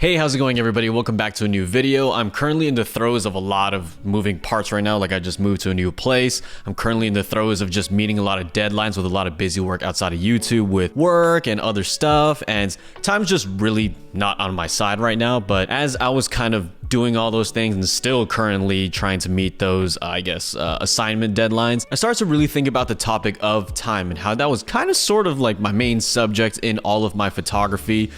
Hey, how's it going, everybody? Welcome back to a new video. I'm currently in the throes of a lot of moving parts right now. Like, I just moved to a new place. I'm currently in the throes of just meeting a lot of deadlines with a lot of busy work outside of YouTube with work and other stuff. And time's just really not on my side right now. But as I was kind of doing all those things and still currently trying to meet those, assignment deadlines, I started to really think about the topic of time and how that was kind of sort of like my main subject in all of my photography,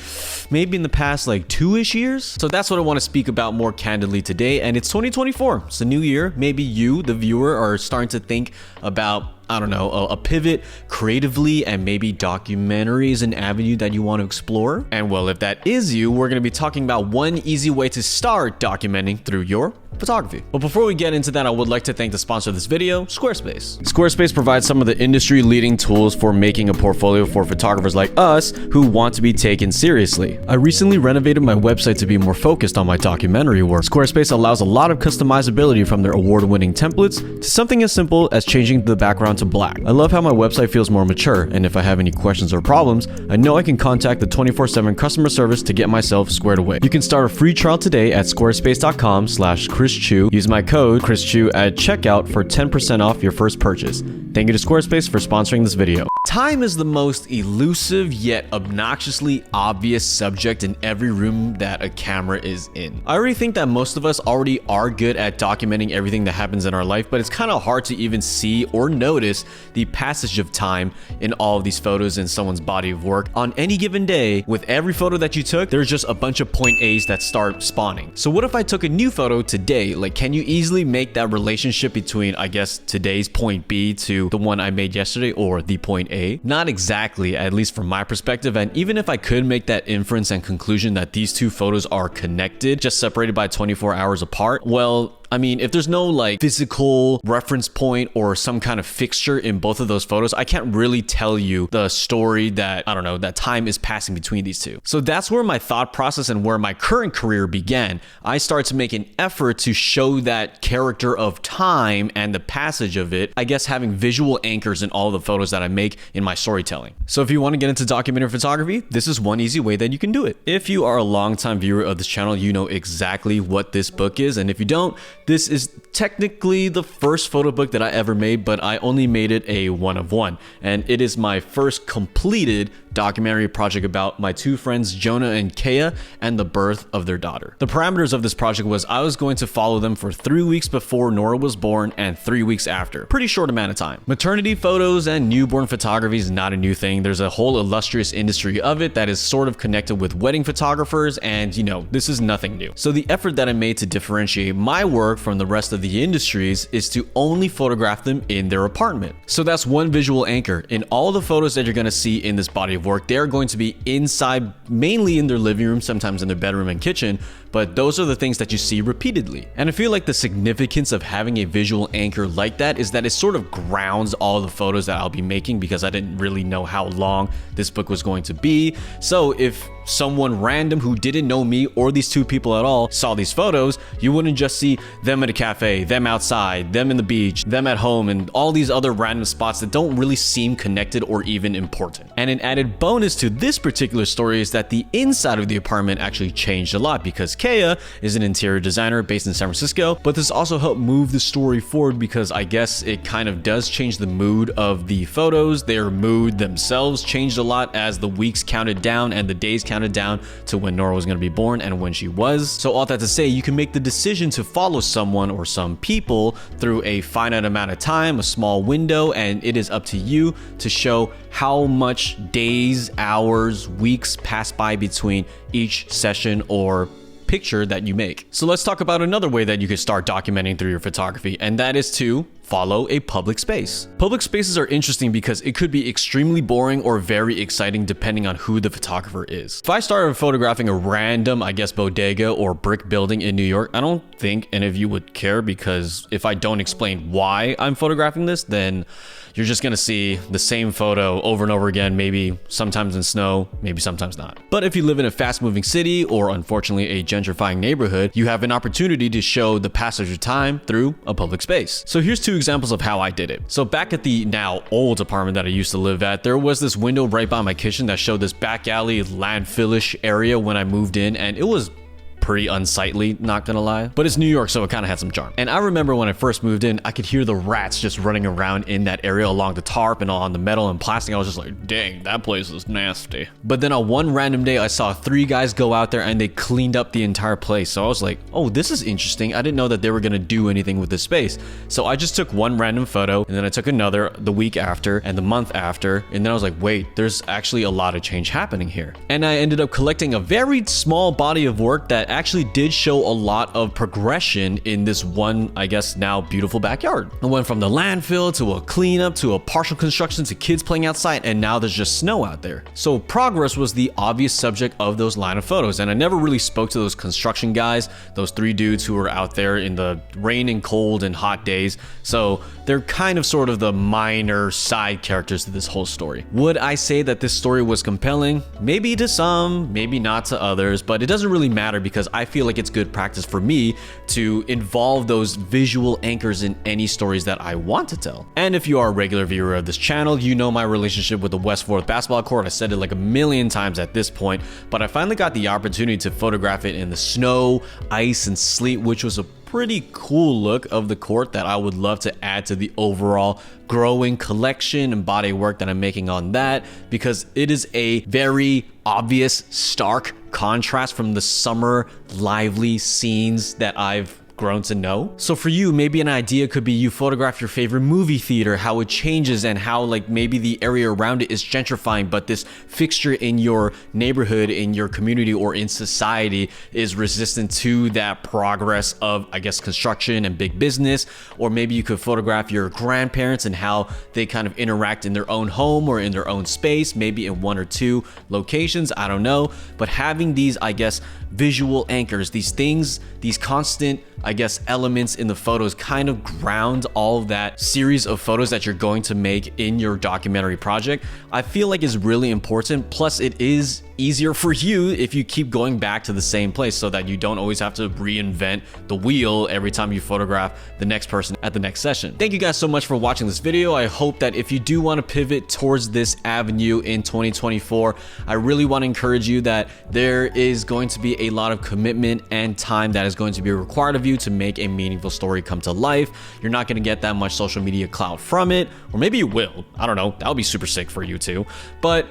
maybe in the past like 2-ish years. So that's what I want to speak about more candidly today. And it's 2024. It's a new year. Maybe you, the viewer, are starting to think about, I don't know, a pivot creatively, and maybe documentary is an avenue that you want to explore. And well, if that is you, we're going to be talking about one easy way to start documenting through your photography. But before we get into that, I would like to thank the sponsor of this video, Squarespace. Squarespace provides some of the industry-leading tools for making a portfolio for photographers like us who want to be taken seriously. I recently renovated my website to be more focused on my documentary work. Squarespace allows a lot of customizability, from their award-winning templates to something as simple as changing the background to black. I love how my website feels more mature, and if I have any questions or problems, I know I can contact the 24/7 customer service to get myself squared away. You can start a free trial today at squarespace.com/ChrisChew. Use my code ChrisChew at checkout for 10% off your first purchase. Thank you to Squarespace for sponsoring this video. Time is the most elusive yet obnoxiously obvious subject in every room that a camera is in. I already think that most of us already are good at documenting everything that happens in our life, but it's kind of hard to even see or notice the passage of time in all of these photos in someone's body of work. On any given day, with every photo that you took, there's just a bunch of point A's that start spawning. So what if I took a new photo today? Like, can you easily make that relationship between, I guess, today's point B to the one I made yesterday, or the point A? Not exactly, at least from my perspective. And even if I could make that inference and conclusion that these two photos are connected, just separated by 24 hours apart, well, I mean, if there's no like physical reference point or some kind of fixture in both of those photos, I can't really tell you the story that, I don't know, that time is passing between these two. So that's where my thought process and where my current career began. I started to make an effort to show that character of time and the passage of it, I guess having visual anchors in all the photos that I make in my storytelling. So if you want to get into documentary photography, this is one easy way that you can do it. If you are a longtime viewer of this channel, you know exactly what this book is. And if you don't, this is technically the first photo book that I ever made, but I only made it a 1-of-1. And it is my first completed documentary project about my two friends, Jonah and Kea, and the birth of their daughter. The parameters of this project was I was going to follow them for 3 weeks before Nora was born and 3 weeks after. Pretty short amount of time. Maternity photos and newborn photography is not a new thing. There's a whole illustrious industry of it that is sort of connected with wedding photographers, and you know, this is nothing new. So the effort that I made to differentiate my work from the rest of the industries is to only photograph them in their apartment. So that's one visual anchor. In all the photos that you're going to see in this body of work, they're going to be inside, mainly in their living room, sometimes in their bedroom and kitchen, but those are the things that you see repeatedly. And I feel like the significance of having a visual anchor like that is that it sort of grounds all the photos that I'll be making, because I didn't really know how long this book was going to be. So if someone random who didn't know me or these two people at all saw these photos, you wouldn't just see them at a cafe, them outside, them in the beach, them at home, and all these other random spots that don't really seem connected or even important. And an added bonus to this particular story is that the inside of the apartment actually changed a lot, because Kea is an interior designer based in San Francisco, but this also helped move the story forward, because I guess it kind of does change the mood of the photos. Their mood themselves changed a lot as the weeks counted down and the days counted down to when Nora was going to be born and when she was. So all that to say, you can make the decision to follow someone or some people through a finite amount of time, a small window, and it is up to you to show how much days, hours, weeks pass by between each session or picture that you make. So let's talk about another way that you can start documenting through your photography, and that is to follow a public space. Public spaces are interesting because it could be extremely boring or very exciting depending on who the photographer is. If I started photographing a random, I guess, bodega or brick building in New York, I don't think any of you would care, because if I don't explain why I'm photographing this, then you're just gonna see the same photo over and over again, maybe sometimes in snow, maybe sometimes not. But if you live in a fast-moving city or unfortunately a gentrifying neighborhood, you have an opportunity to show the passage of time through a public space. So here's two examples of how I did it. So back at the now old apartment that I used to live at, there was this window right by my kitchen that showed this back alley landfillish area when I moved in, and it was pretty unsightly, not gonna lie, but it's New York, so it kind of had some charm. And I remember when I first moved in, I could hear the rats just running around in that area along the tarp and on the metal and plastic. I was just like, dang, that place is nasty. But then on one random day, I saw 3 guys go out there and they cleaned up the entire place. So I was like, oh, this is interesting. I didn't know that they were gonna do anything with this space. So I just took one random photo, and then I took another the week after and the month after, and then I was like, wait, there's actually a lot of change happening here. And I ended up collecting a very small body of work that actually did show a lot of progression in this one, I guess now beautiful backyard. I went from the landfill to a cleanup to a partial construction to kids playing outside, and now there's just snow out there. So progress was the obvious subject of those line of photos, and I never really spoke to those construction guys, those 3 dudes who were out there in the rain and cold and hot days. So they're kind of sort of the minor side characters to this whole story. Would I say that this story was compelling? Maybe to some, maybe not to others, but it doesn't really matter because I feel like it's good practice for me to involve those visual anchors in any stories that I want to tell. And if you are a regular viewer of this channel, you know my relationship with the West 4th basketball court. I said it like a million times at this point, but I finally got the opportunity to photograph it in the snow, ice, and sleet, which was a pretty cool look of the court that I would love to add to the overall growing collection and body work that I'm making on that, because it is a very obvious, stark contrast from the summer lively scenes that I've grown to know. So for you, maybe an idea could be you photograph your favorite movie theater, how it changes and how like maybe the area around it is gentrifying, but this fixture in your neighborhood, in your community, or in society is resistant to that progress of, I guess, construction and big business. Or maybe you could photograph your grandparents and how they kind of interact in their own home or in their own space, maybe in 1 or 2 locations, I don't know. But having these, I guess, visual anchors, these things, these constant, I guess, elements in the photos kind of ground all of that series of photos that you're going to make in your documentary project, I feel like is really important. Plus, it is easier for you if you keep going back to the same place so that you don't always have to reinvent the wheel every time you photograph the next person at the next session. Thank you guys so much for watching this video. I hope that if you do want to pivot towards this avenue in 2024, I really want to encourage you that there is going to be a lot of commitment and time that is going to be required of you to make a meaningful story come to life. You're not going to get that much social media clout from it, or maybe you will. I don't know. That would be super sick for you too. But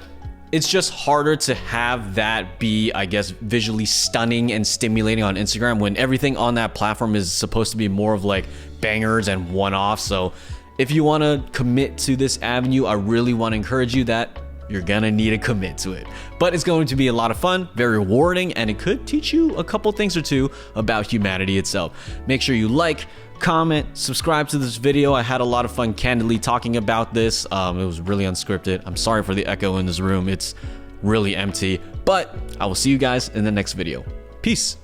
it's just harder to have that be, I guess, visually stunning and stimulating on Instagram when everything on that platform is supposed to be more of like bangers and one-offs. So if you want to commit to this avenue, I really want to encourage you that you're gonna need to commit to it. But it's going to be a lot of fun, very rewarding, and it could teach you a couple things or 2 about humanity itself. Make sure you like, comment, subscribe to this video. I had a lot of fun candidly talking about this. It was really unscripted. I'm sorry for the echo in this room. It's really empty, but I will see you guys in the next video. Peace.